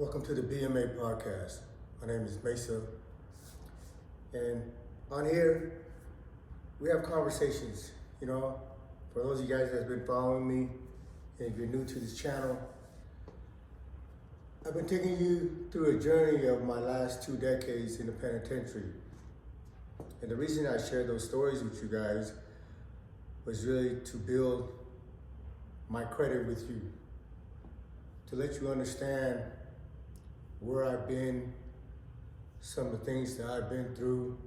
Welcome to the BMA podcast. My name is Mesa, and on here we have conversations. For those of you guys that's been following me, and if you're new to this channel, I've been taking you through a journey of my last 2 decades in the penitentiary. And the reason I shared those stories with you guys was really to build my credit with you, to let you understand where I've been, some of the things that I've been through,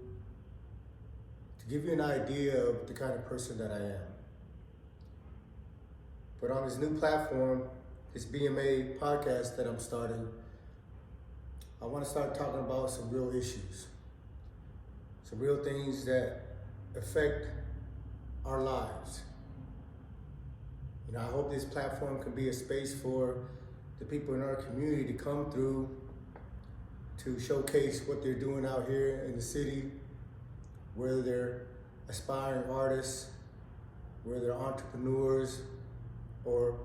to give you an idea of the kind of person that I am. But on this new platform, this BMA podcast that I'm starting, I want to start talking about some real issues, some real things that affect our lives. I hope this platform can be a space for the people in our community to come through to showcase what they're doing out here in the city, whether they're aspiring artists, whether they're entrepreneurs, or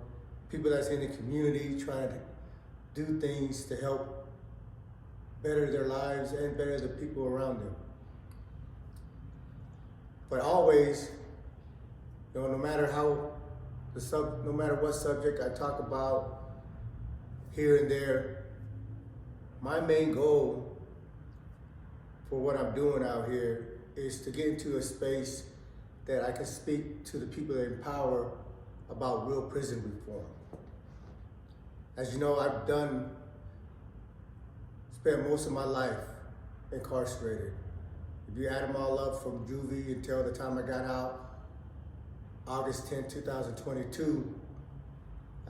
people that's in the community trying to do things to help better their lives and better the people around them. But always, no matter what subject I talk about here and there, my main goal for what I'm doing out here is to get into a space that I can speak to the people that empower about real prison reform. As you know, I've spent most of my life incarcerated. If you add them all up from juvie until the time I got out, August 10, 2022,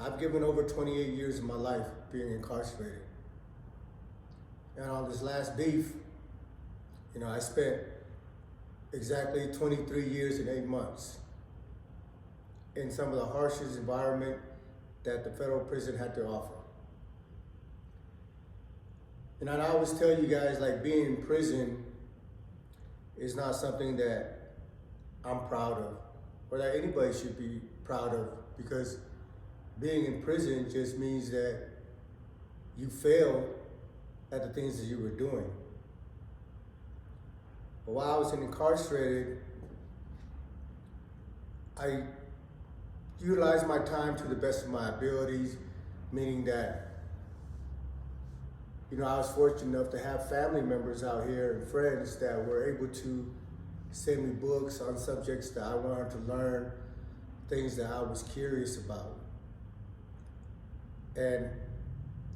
I've given over 28 years of my life being incarcerated. And on this last beef, I spent exactly 23 years and 8 months in some of the harshest environment that the federal prison had to offer. And I always tell you guys, being in prison is not something that I'm proud of, or that anybody should be proud of, because being in prison just means that you fail at the things that you were doing. But while I was incarcerated, I utilized my time to the best of my abilities, meaning that, I was fortunate enough to have family members out here and friends that were able to send me books on subjects that I wanted to learn, things that I was curious about. And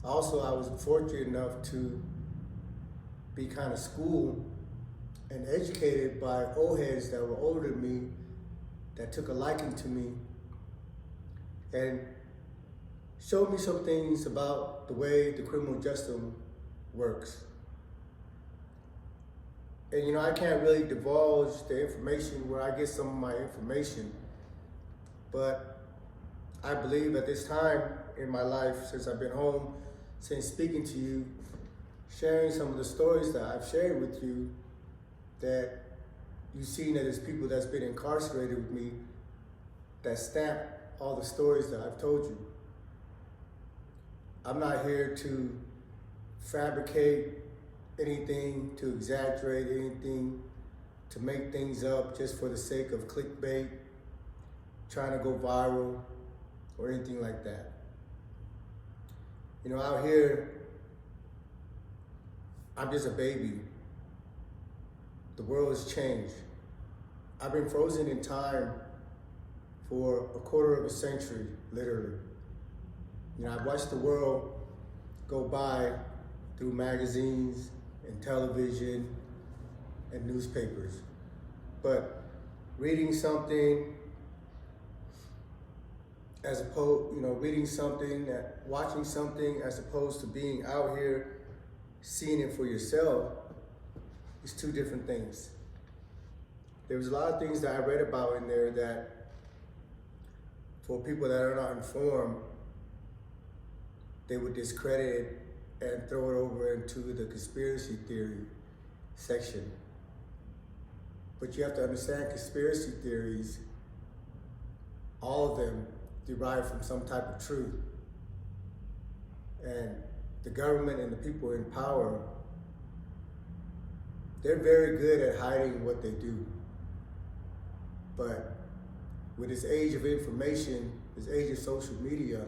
also, I was fortunate enough to be kind of schooled and educated by old heads that were older than me, that took a liking to me, and showed me some things about the way the criminal justice works. And I can't really divulge the information where I get some of my information, but I believe at this time in my life, since I've been home, since speaking to you, sharing some of the stories that I've shared with you, that you've seen that there's people that's been incarcerated with me that stamp all the stories that I've told you. I'm not here to fabricate anything, to exaggerate anything, to make things up just for the sake of clickbait, trying to go viral, or anything like that. Out here, I'm just a baby. The world has changed. I've been frozen in time for a quarter of a century, literally. I've watched the world go by through magazines and television and newspapers. But reading something watching something as opposed to being out here, seeing it for yourself, is two different things. There was a lot of things that I read about in there that, for people that are not informed, they would discredit and throw it over into the conspiracy theory section. But you have to understand, conspiracy theories, all of them derive from some type of truth. And the government and the people in power, they're very good at hiding what they do. But with this age of information, this age of social media,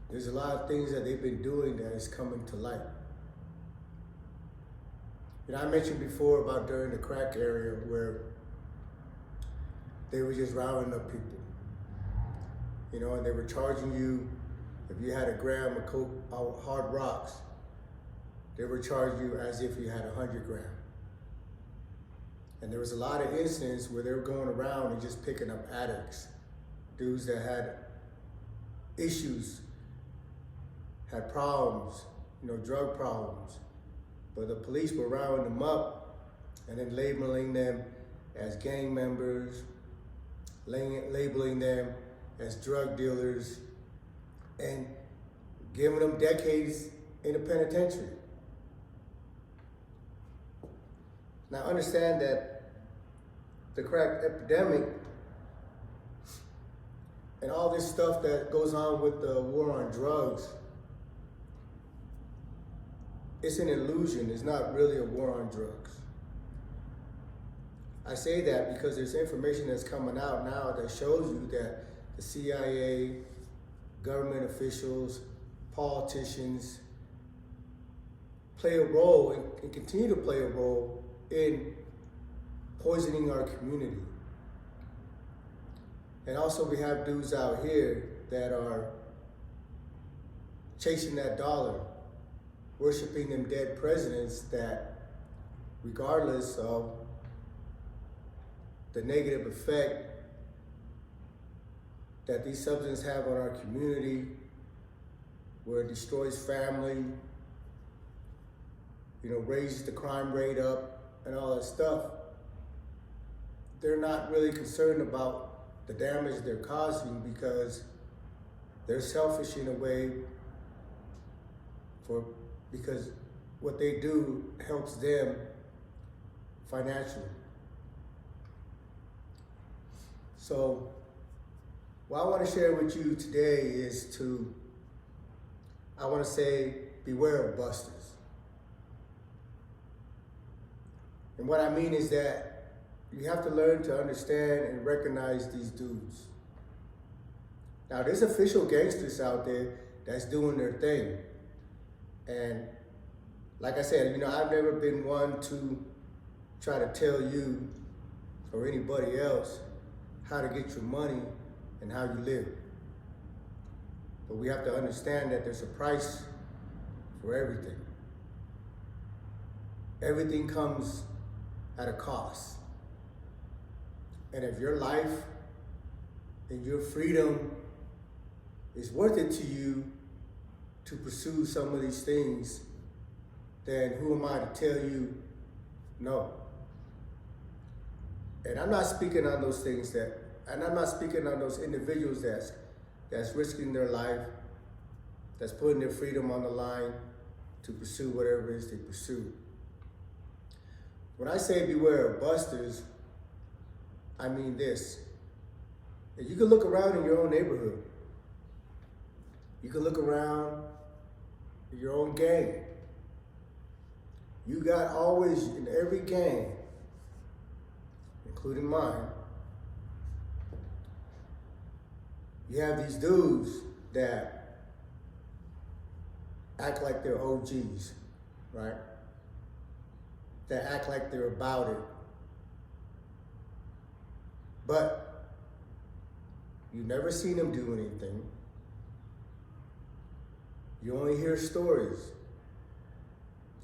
there's a lot of things that they've been doing that is coming to light. You know, I mentioned before about during the crack area where they were just rounding up people. You know, and they were charging you, if you had a gram of coke, hard rocks, they would charge you as if you had 100 grams. And there was a lot of incidents where they were going around and just picking up addicts, dudes that had issues, had problems, you know, drug problems. But the police were rounding them up and then labeling them as gang members, labeling them as drug dealers, and giving them decades in the penitentiary. Now understand that the crack epidemic and all this stuff that goes on with the war on drugs, it's an illusion. It's not really a war on drugs. I say that because there's information that's coming out now that shows you that the CIA, government officials, politicians play a role and continue to play a role in poisoning our community. And also we have dudes out here that are chasing that dollar, worshiping them dead presidents that, regardless of the negative effect that these substances have on our community, where it destroys family, you know, raises the crime rate up and all that stuff, they're not really concerned about the damage they're causing because they're selfish in a way because what they do helps them financially. So what I want to share with you today is I want to say, beware of busters. And what I mean is that you have to learn to understand and recognize these dudes. Now, there's official gangsters out there that's doing their thing. And like I said, you know, I've never been one to try to tell you or anybody else how to get your money and how you live. But we have to understand that there's a price for everything. Everything comes at a cost. And if your life and your freedom is worth it to you to pursue some of these things, then who am I to tell you no? And I'm not speaking on those things and I'm not speaking on those individuals that's risking their life, that's putting their freedom on the line to pursue whatever it is they pursue. When I say beware of busters, I mean this. You can look around in your own neighborhood. You can look around in your own gang. You got always, in every gang, including mine, you have these dudes that act like they're OGs, right? That act like they're about it. But you've never seen them do anything. You only hear stories.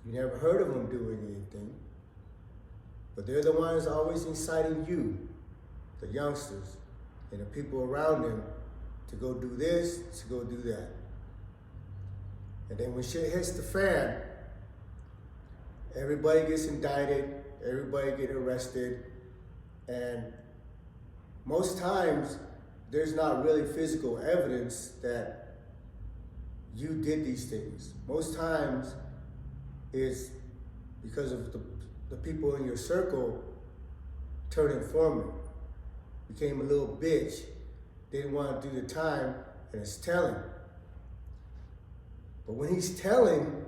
You never heard of them doing anything. But they're the ones always inciting you, the youngsters, and the people around them to go do this, to go do that. And then when shit hits the fan, everybody gets indicted, everybody gets arrested, and most times there's not really physical evidence that you did these things. Most times it's because of the people in your circle turned informant, became a little bitch, didn't want to do the time, and it's telling. But when he's telling,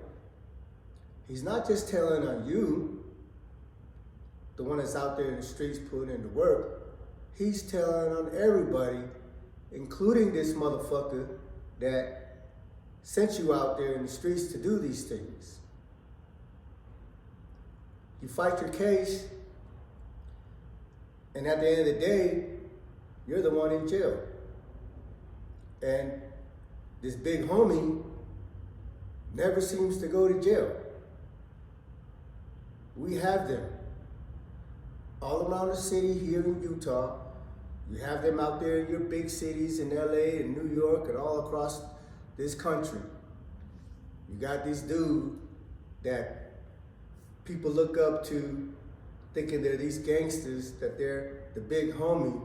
he's not just telling on you, the one that's out there in the streets putting in the work. He's telling on everybody, including this motherfucker that sent you out there in the streets to do these things. You fight your case, and at the end of the day, you're the one in jail. And this big homie never seems to go to jail. We have them all around the city here in Utah. You have them out there in your big cities in LA and New York and all across this country. You got these dudes that people look up to, thinking they're these gangsters, that they're the big homie.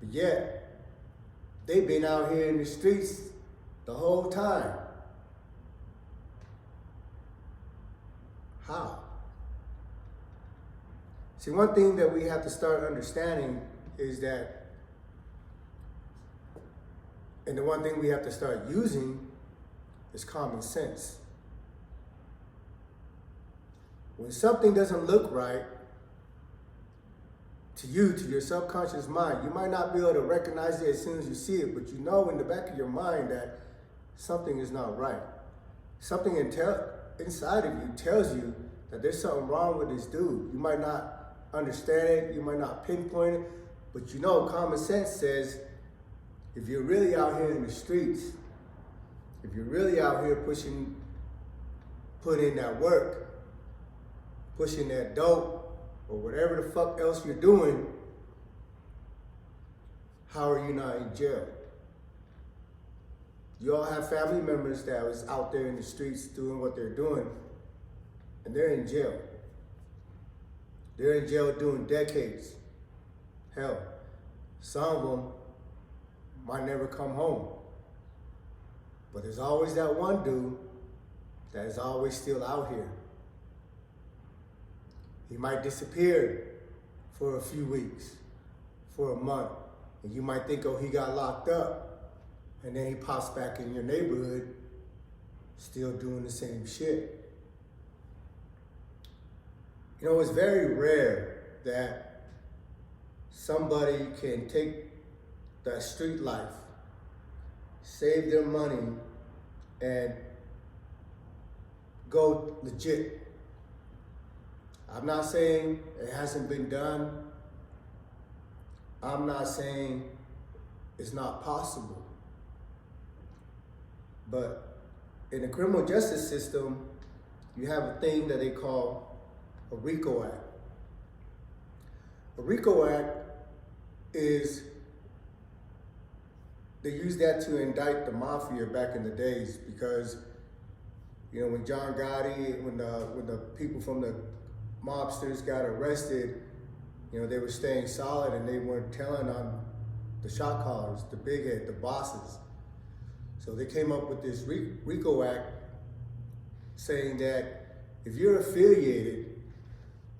But yet, they've been out here in the streets the whole time. How? See, one thing that we have to start understanding is that, and the one thing we have to start using is common sense. When something doesn't look right to you, to your subconscious mind, you might not be able to recognize it as soon as you see it, but you know in the back of your mind that something is not right. Something inside of you tells you that there's something wrong with this dude. You might not understand it, you might not pinpoint it, but you know common sense says if you're really out here in the streets, if you're really out here putting in that work, pushing that dope, or whatever the fuck else you're doing, how are you not in jail? You all have family members that was out there in the streets doing what they're doing, and they're in jail. They're in jail doing decades. Hell, some of them might never come home. But there's always that one dude that is always still out here. He might disappear for a few weeks, for a month, and you might think, oh, he got locked up, and then he pops back in your neighborhood, still doing the same shit. You know, it's very rare that somebody can take that street life, save their money, and go legit. I'm not saying it hasn't been done. I'm not saying it's not possible. But in the criminal justice system, you have a thing that they call a RICO Act. A RICO Act is, they use that to indict the mafia back in the days because, you know, when John Gotti, when the people from the mobsters got arrested, you know, they were staying solid and they weren't telling on the shot callers, the big head, the bosses. So they came up with this RICO Act saying that if you're affiliated,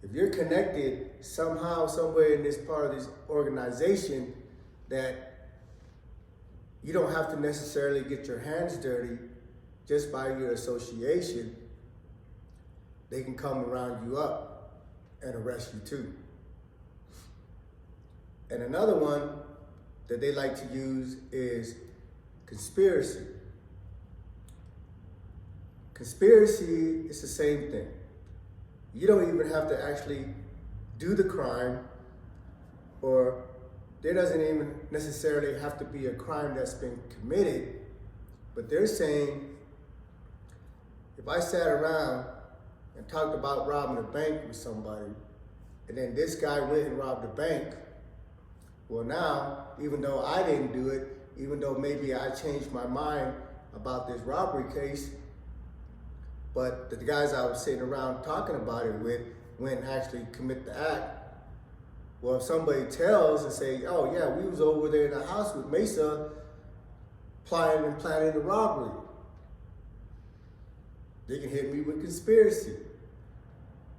if you're connected somehow, somewhere in this part of this organization, that you don't have to necessarily get your hands dirty just by your association. They can come around you up and arrest you too. And another one that they like to use is conspiracy. Conspiracy is the same thing. You don't even have to actually do the crime, or there doesn't even necessarily have to be a crime that's been committed, but they're saying, if I sat around and talked about robbing a bank with somebody, and then this guy went and robbed a bank, well now, even though I didn't do it, even though maybe I changed my mind about this robbery case, but the guys I was sitting around talking about it with went and actually commit the act. Well, if somebody tells and say, oh yeah, we was over there in the house with Mesa planning the robbery, they can hit me with conspiracy.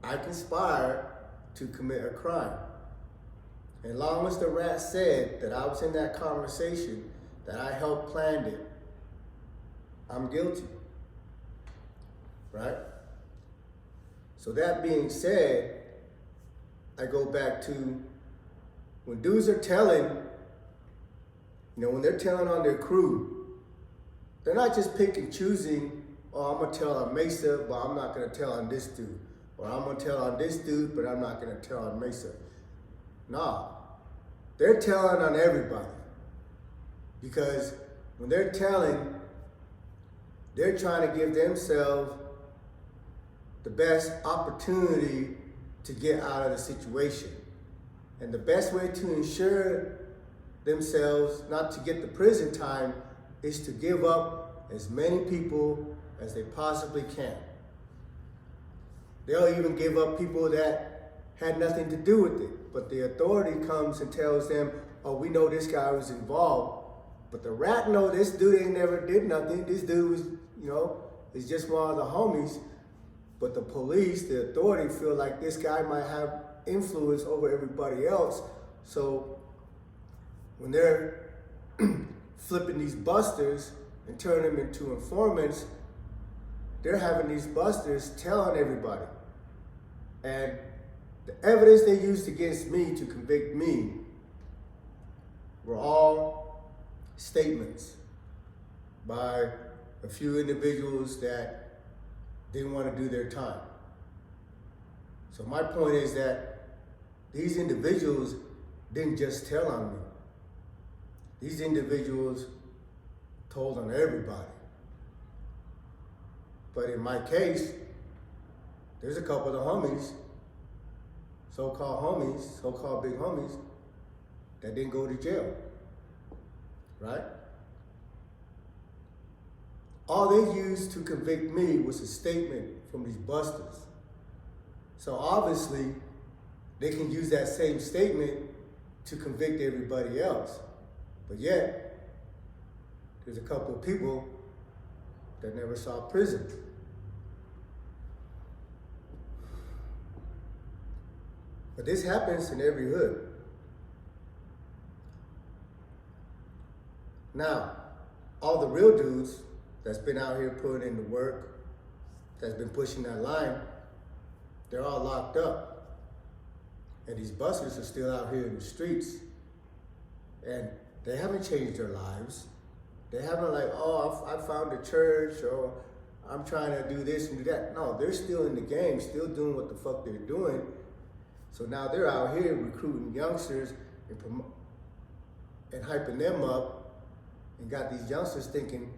I conspired to commit a crime. And as long as the rat said that I was in that conversation, that I helped plan it, I'm guilty. right? So that being said, I go back to when dudes are telling, when they're telling on their crew, they're not just pick and choosing, oh, I'm gonna tell on Mesa, but I'm not gonna tell on this dude. Or I'm gonna tell on this dude, but I'm not gonna tell on Mesa. Nah, they're telling on everybody. Because when they're telling, they're trying to give themselves the best opportunity to get out of the situation. And the best way to ensure themselves not to get the prison time is to give up as many people as they possibly can. They'll even give up people that had nothing to do with it. But the authority comes and tells them, oh, we know this guy was involved. But the rat know this dude ain't never did nothing. This dude was, is just one of the homies. But the police, the authority feel like this guy might have influence over everybody else. So when they're flipping these busters and turning them into informants, they're having these busters telling everybody. And the evidence they used against me to convict me were all statements by a few individuals that didn't want to do their time. So my point is that these individuals didn't just tell on me. These individuals told on everybody. But in my case, there's a couple of homies, so-called big homies, that didn't go to jail, right? All they used to convict me was a statement from these busters. So obviously, they can use that same statement to convict everybody else. But yet, there's a couple of people that never saw prison. But this happens in every hood. Now, all the real dudes that's been out here putting in the work, that's been pushing that line, they're all locked up. And these busters are still out here in the streets. And they haven't changed their lives. They haven't like, oh, I found a church, or I'm trying to do this and do that. No, they're still in the game, still doing what the fuck they're doing. So now they're out here recruiting youngsters and hyping them up, and got these youngsters thinking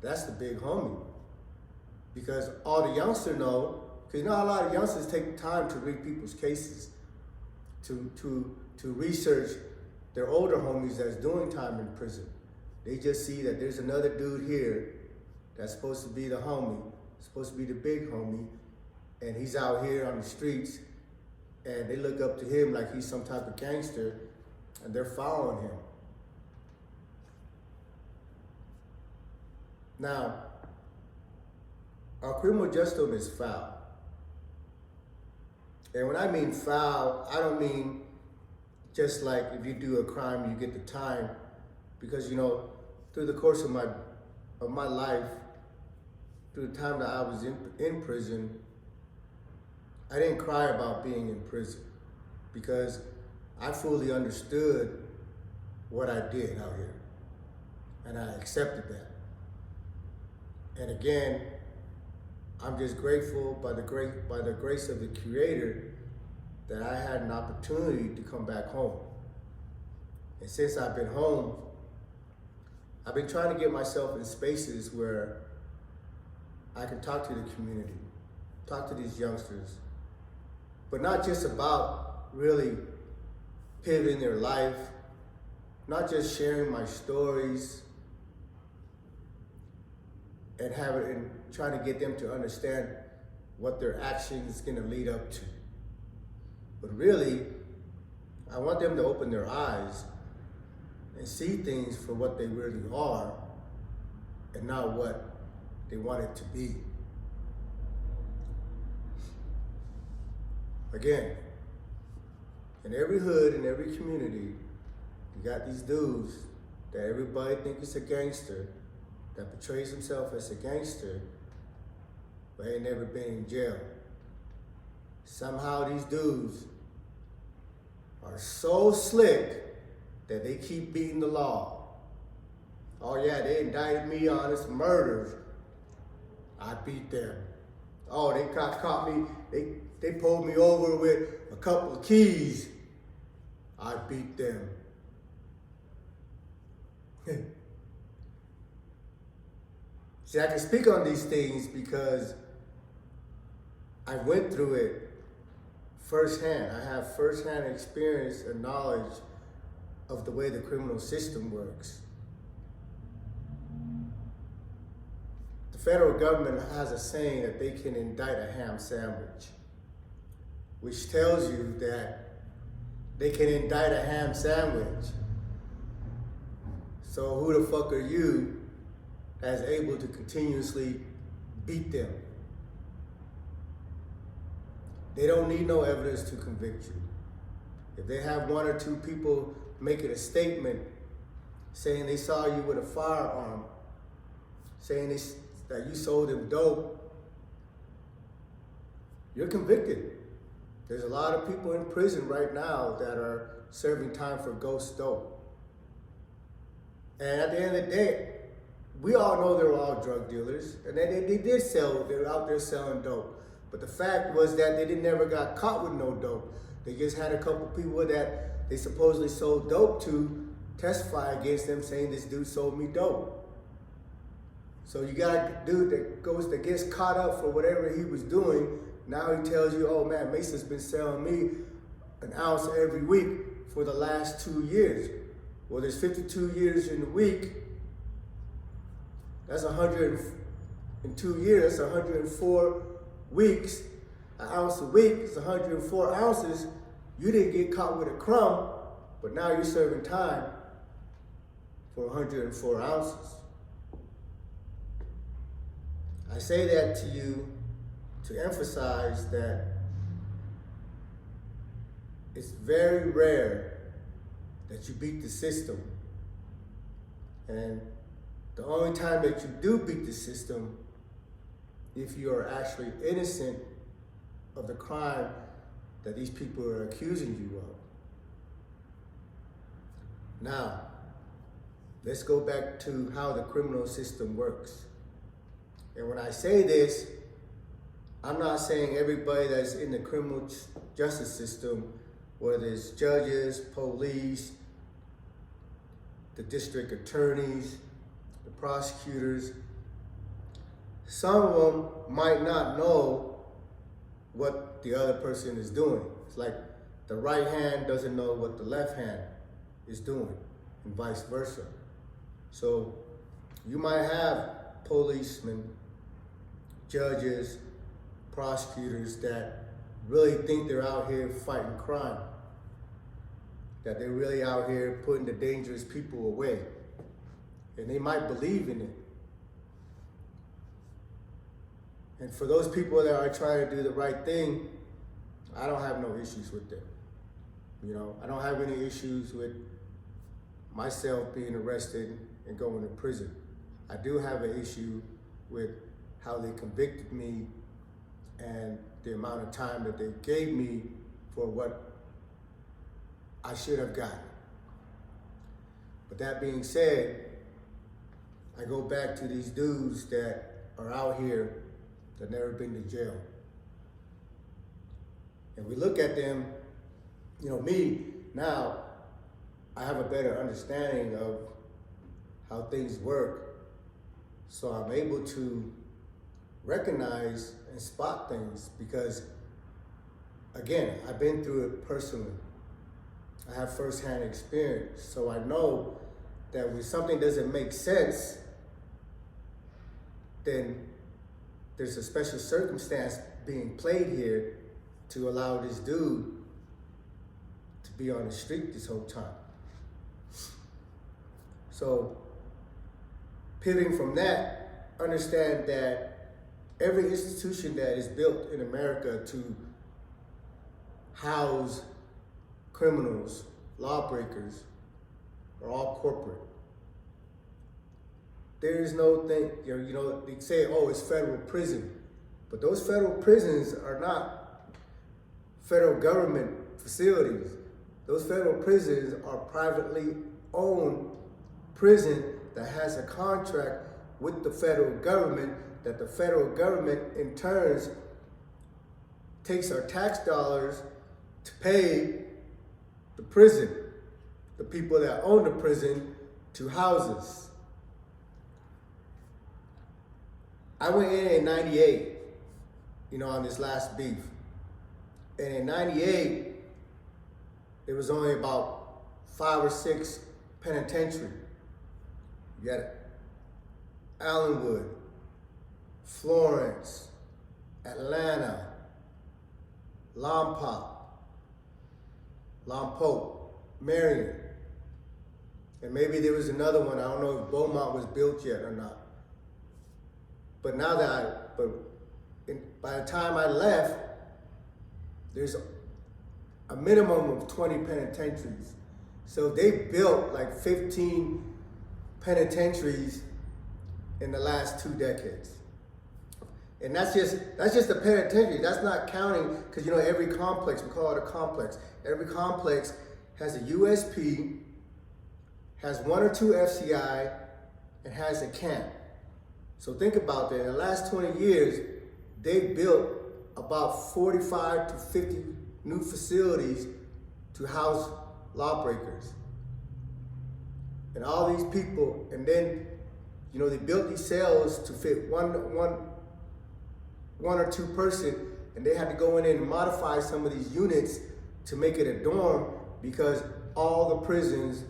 that's the big homie. Because all the youngsters know, because a lot of youngsters take time to read people's cases, to research their older homies that's doing time in prison. They just see that there's another dude here that's supposed to be the homie, supposed to be the big homie, and he's out here on the streets, and they look up to him like he's some type of gangster, and they're following him. Now, our criminal justice system is foul. And when I mean foul, I don't mean just like if you do a crime, you get the time. Because, through the course of my life, through the time that I was in prison, I didn't cry about being in prison because I fully understood what I did out here. And I accepted that. And again, I'm just grateful by the grace of the Creator that I had an opportunity to come back home. And since I've been home, I've been trying to get myself in spaces where I can talk to the community, talk to these youngsters, but not just about really pivoting their life, not just sharing my stories and trying to get them to understand what their action is going to lead up to. But really, I want them to open their eyes and see things for what they really are and not what they want it to be. Again, in every hood, in every community, you got these dudes that everybody thinks is a gangster, that portrays himself as a gangster, but ain't never been in jail. Somehow these dudes are so slick that they keep beating the law. Oh yeah, they indicted me on this murders. I beat them. Oh, they caught me, they pulled me over with a couple of keys. I beat them. See, I can speak on these things because I went through it firsthand. I have firsthand experience and knowledge of the way the criminal system works. The federal government has a saying that they can indict a ham sandwich, which tells you that they can indict a ham sandwich. So who the fuck are you that's able to continuously beat them? They don't need no evidence to convict you. If they have one or two people making a statement saying they saw you with a firearm, saying that you sold them dope, you're convicted. There's a lot of people in prison right now that are serving time for ghost dope. And at the end of the day, we all know they're all drug dealers, and they did sell, they're out there selling dope. But the fact was that they never got caught with no dope. They just had a couple people that they supposedly sold dope to testify against them, saying this dude sold me dope. So you got a dude that gets caught up for whatever he was doing. Now he tells you, oh man, Mesa's been selling me an ounce every week for the last 2 years. Well, there's 52 years in a week. That's 102 years, that's 104 weeks. An ounce a week is 104 ounces. You didn't get caught with a crumb, but now you're serving time for 104 ounces. I say that to you to emphasize that it's very rare that you beat the system. And the only time that you do beat the system, if you are actually innocent of the crime that these people are accusing you of. Now, let's go back to how the criminal system works. And when I say this, I'm not saying everybody that's in the criminal justice system, whether it's judges, police, the district attorneys, the prosecutors, some of them might not know what the other person is doing. It's like the right hand doesn't know what the left hand is doing, and vice versa. So you might have policemen, judges, prosecutors that really think they're out here fighting crime, that they're really out here putting the dangerous people away, and they might believe in it. And for those people that are trying to do the right thing, I don't have no issues with them. You know, I don't have any issues with myself being arrested and going to prison. I do have an issue with how they convicted me and the amount of time that they gave me for what I should have gotten. But that being said, I go back to these dudes that are out here that never been to jail. And we look at them, you know, me, now, I have a better understanding of how things work. So I'm able to recognize and spot things because, again, I've been through it personally. I have firsthand experience. So I know that when something doesn't make sense, then there's a special circumstance being played here to allow this dude to be on the street this whole time. So, pivoting from that, understand that every institution that is built in America to house criminals, lawbreakers, are all corporate. There is no thing, you know, they say, oh, it's federal prison, But those federal prisons are not federal government facilities. Those federal prisons are privately owned prison that has a contract with the federal government, that the federal government in turns takes our tax dollars to pay the prison, the people that own the prison, to houses. I went in 98, on this last beef. And in 98, there was only about 5 or 6 penitentiary. You got Allenwood, Florence, Atlanta, Lompoc, Marion. And maybe there was another one. I don't know if Beaumont was built yet or not. But by the time I left, there's a minimum of 20 penitentiaries. So they built like 15 penitentiaries in the last 2 decades. And that's just the penitentiary. That's not counting, because every complex, we call it a complex. Every complex has a USP, has 1 or 2 FCI, and has a camp. So think about that. In the last 20 years, they've built about 45 to 50 new facilities to house lawbreakers. And all these people, and then, they built these cells to fit one or 2 person, and they had to go in and modify some of these units to make it a dorm because all the prisons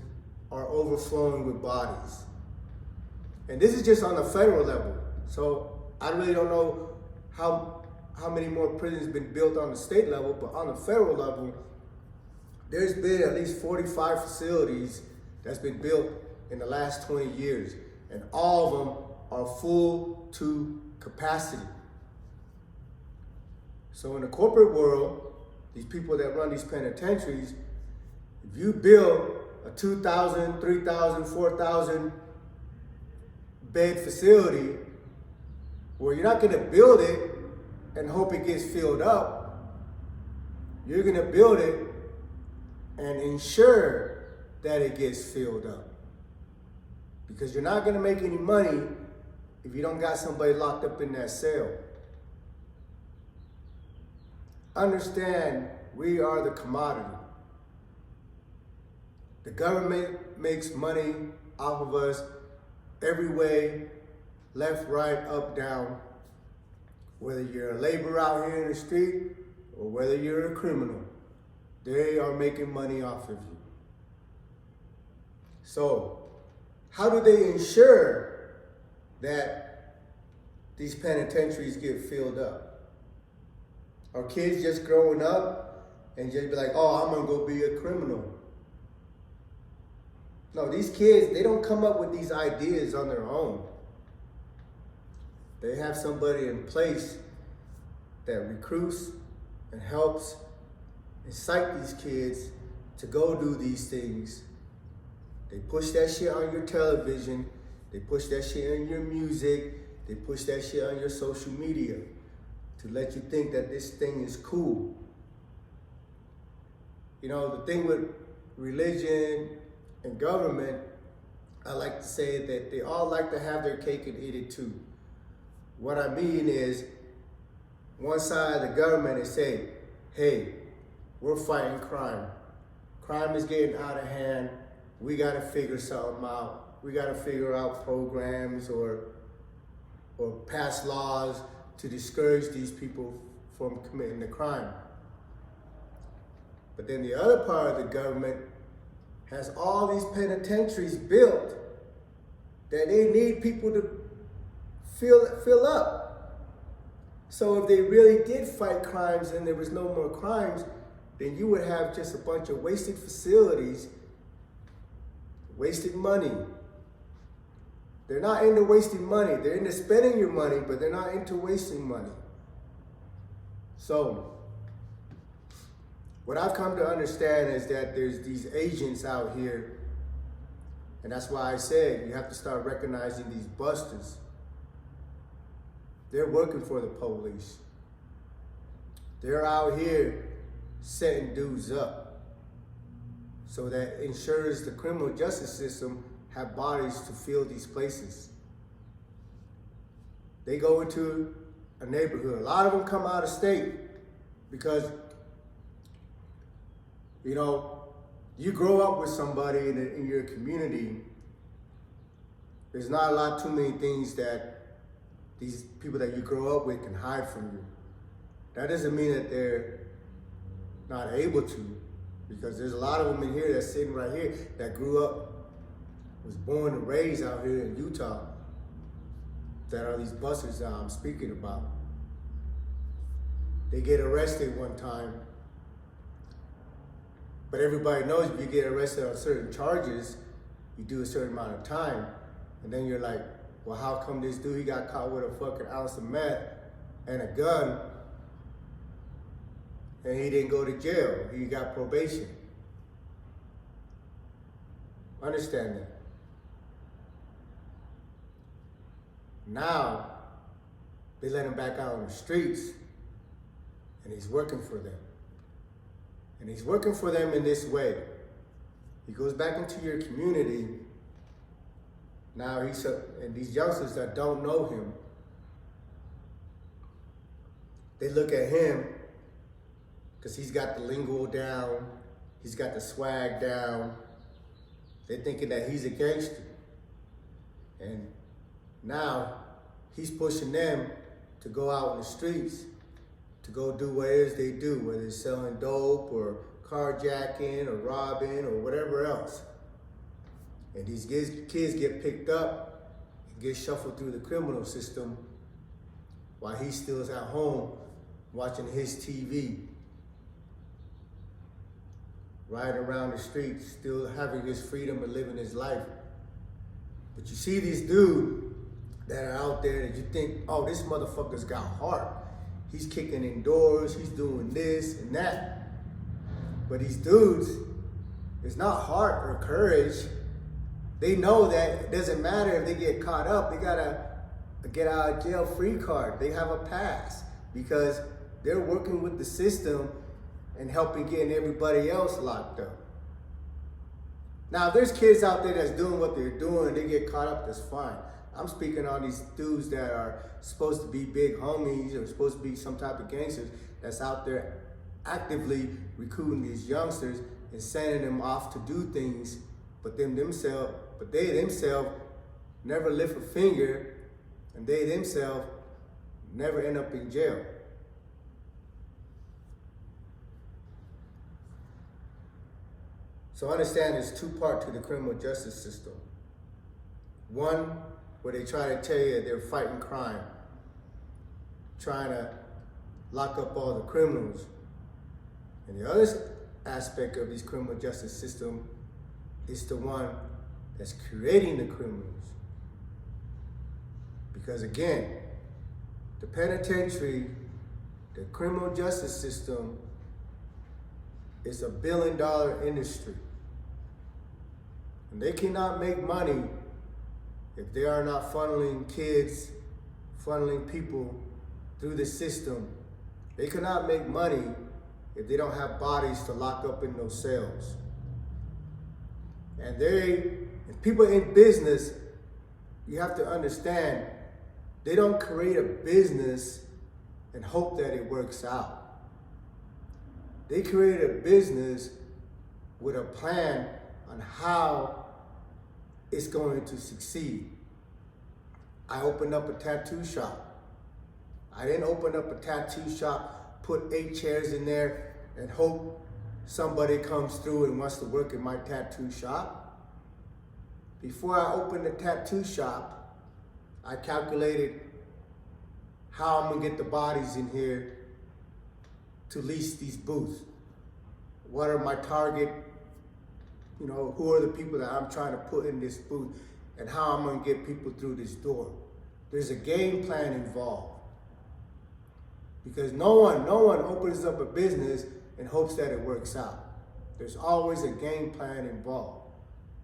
are overflowing with bodies. And this is just on the federal level. So I really don't know how many more prisons been built on the state level, but on the federal level, there's been at least 45 facilities that's been built in the last 20 years. And all of them are full to capacity. So in the corporate world, these people that run these penitentiaries, if you build a 2,000, 3,000, 4,000 bed facility, where you're not gonna build it and hope it gets filled up, you're gonna build it and ensure that it gets filled up. Because you're not gonna make any money if you don't got somebody locked up in that cell. Understand, we are the commodity. The government makes money off of us every way, left, right, up, down. Whether you're a laborer out here in the street or whether you're a criminal, they are making money off of you. So, how do they ensure that these penitentiaries get filled up? Are kids just growing up and just be like, oh, I'm gonna go be a criminal? No, these kids, they don't come up with these ideas on their own. They have somebody in place that recruits and helps incite these kids to go do these things. They push that shit on your television. They push that shit on your music. They push that shit on your social media to let you think that this thing is cool. The thing with religion and government, I like to say that they all like to have their cake and eat it too. What I mean is, one side of the government is saying, hey, we're fighting crime. Crime is getting out of hand. We gotta figure something out. We gotta figure out programs or pass laws to discourage these people from committing the crime. But then the other part of the government has all these penitentiaries built that they need people to fill up. So if they really did fight crimes and there was no more crimes, then you would have just a bunch of wasted facilities, wasted money. They're not into wasting money. They're into spending your money, but they're not into wasting money. So, what I've come to understand is that there's these agents out here, and that's why I said you have to start recognizing these busters. They're working for the police. They're out here setting dudes up so that ensures the criminal justice system have bodies to fill these places. They go into a neighborhood. A lot of them come out of state because, you know, you grow up with somebody in your community. There's not too many things that these people that you grow up with can hide from you. That doesn't mean that they're not able to, because there's a lot of them in here that's sitting right here that grew up, was born and raised out here in Utah, that are these busters that I'm speaking about. They get arrested one time, but everybody knows if you get arrested on certain charges, you do a certain amount of time, and then you're like, well, how come this dude, he got caught with a fucking ounce of meth and a gun, and he didn't go to jail, he got probation? Understand that. Now, they let him back out on the streets, and he's working for them. And he's working for them in this way. He goes back into your community. Now and these youngsters that don't know him, they look at him because he's got the lingo down, he's got the swag down. They're thinking that he's a gangster. And now he's pushing them to go out in the streets, to go do what it is they do, whether it's selling dope or carjacking or robbing or whatever else. And these kids get picked up and get shuffled through the criminal system while he still is at home watching his TV, riding around the streets, still having his freedom and living his life. But you see these dudes that are out there that you think, oh, this motherfucker's got heart. He's kicking in doors, he's doing this and that. But these dudes, it's not heart or courage. They know that it doesn't matter if they get caught up, they got a get out of jail free card. They have a pass because they're working with the system and helping getting everybody else locked up. Now, if there's kids out there that's doing what they're doing and they get caught up, that's fine. I'm speaking on these dudes that are supposed to be big homies or supposed to be some type of gangsters that's out there actively recruiting these youngsters and sending them off to do things, but they themselves never lift a finger, and they themselves never end up in jail. So understand there's two parts to the criminal justice system. One, where they try to tell you they're fighting crime, trying to lock up all the criminals. And the other aspect of this criminal justice system is the one that's creating the criminals. Because again, the penitentiary, the criminal justice system is $1 billion industry. And they cannot make money if they are not funneling kids, funneling people through the system. They cannot make money if they don't have bodies to lock up in those cells. And if people in business, you have to understand, they don't create a business and hope that it works out. They create a business with a plan on how it's going to succeed. I opened up a tattoo shop. I didn't open up a tattoo shop, put 8 chairs in there and hope somebody comes through and wants to work in my tattoo shop. Before I opened the tattoo shop, I calculated how I'm gonna get the bodies in here to lease these booths. What are my target, who are the people that I'm trying to put in this booth, and how I'm gonna get people through this door. There's a game plan involved. Because no one opens up a business and hopes that it works out. There's always a game plan involved.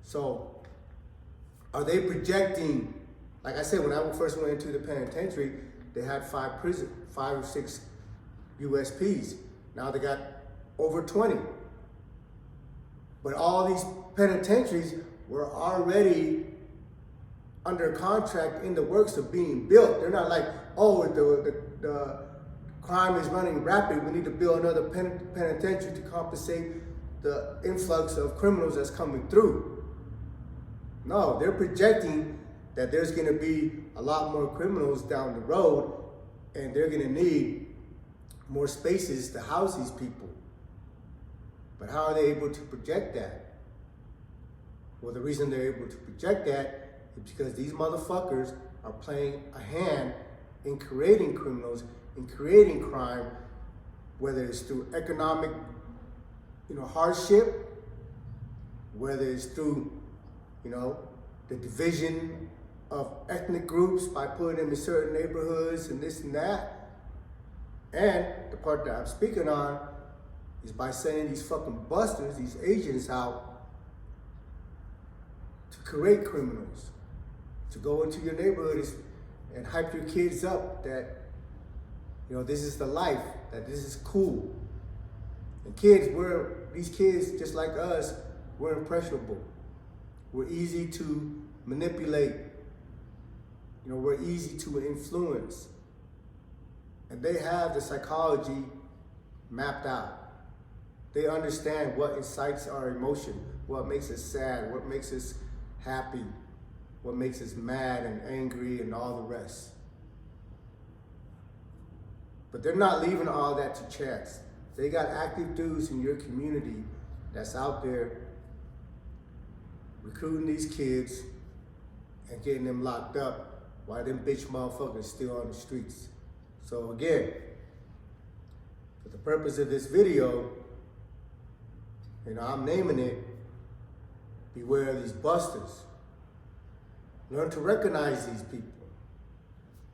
So, are they projecting, like I said, when I first went into the penitentiary, they had 5 or 6 USPs. Now they got over 20. But all these penitentiaries were already under contract in the works of being built. They're not like, oh, the crime is running rapid, we need to build another penitentiary to compensate the influx of criminals that's coming through. No, they're projecting that there's gonna be a lot more criminals down the road, and they're gonna need more spaces to house these people. But how are they able to project that? Well, the reason they're able to project that is because these motherfuckers are playing a hand in creating criminals, in creating crime, whether it's through economic, hardship, whether it's through, the division of ethnic groups by putting them in certain neighborhoods and this and that. And the part that I'm speaking on is by sending these fucking busters, these agents out to create criminals, to go into your neighborhoods and hype your kids up that, this is the life, that this is cool. And these kids, just like us, we're impressionable. We're easy to manipulate. We're easy to influence. And they have the psychology mapped out. They understand what incites our emotion, what makes us sad, what makes us happy, what makes us mad and angry and all the rest. But they're not leaving all that to chance. They got active dudes in your community that's out there recruiting these kids and getting them locked up while them bitch motherfuckers still on the streets. So again, for the purpose of this video, I'm naming it, beware of these busters. Learn to recognize these people.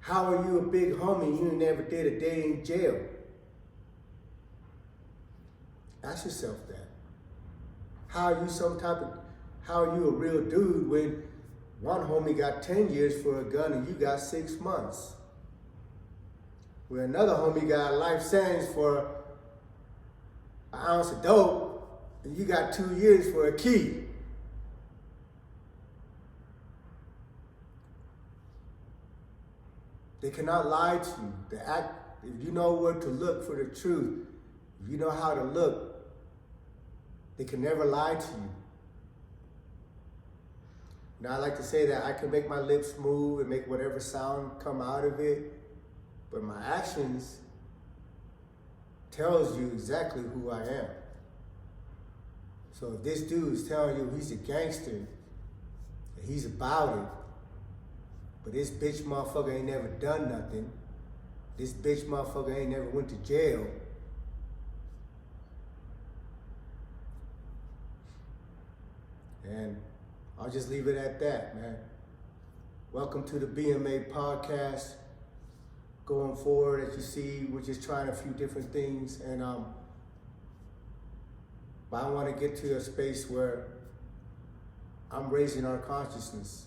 How are you a big homie? You never did a day in jail. Ask yourself that. How are you a real dude when one homie got 10 years for a gun and you got 6 months? Where another homie got a life sentence for an ounce of dope and you got 2 years for a key. They cannot lie to you. If you know where to look for the truth, if you know how to look, they can never lie to you. Now, I like to say that I can make my lips move and make whatever sound come out of it, but my actions tells you exactly who I am. So if this dude is telling you he's a gangster, and he's about it, but this bitch motherfucker ain't never done nothing, this bitch motherfucker ain't never went to jail, and I'll just leave it at that, man. Welcome to the BMA podcast. Going forward, as you see, we're just trying a few different things, and but I want to get to a space where I'm raising our consciousness,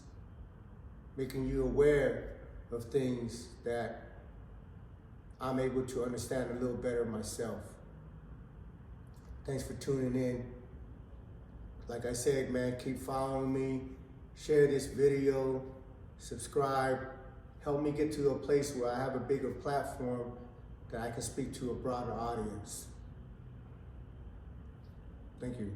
making you aware of things that I'm able to understand a little better myself. Thanks for tuning in. Like I said, man, keep following me, share this video, subscribe, help me get to a place where I have a bigger platform that I can speak to a broader audience. Thank you.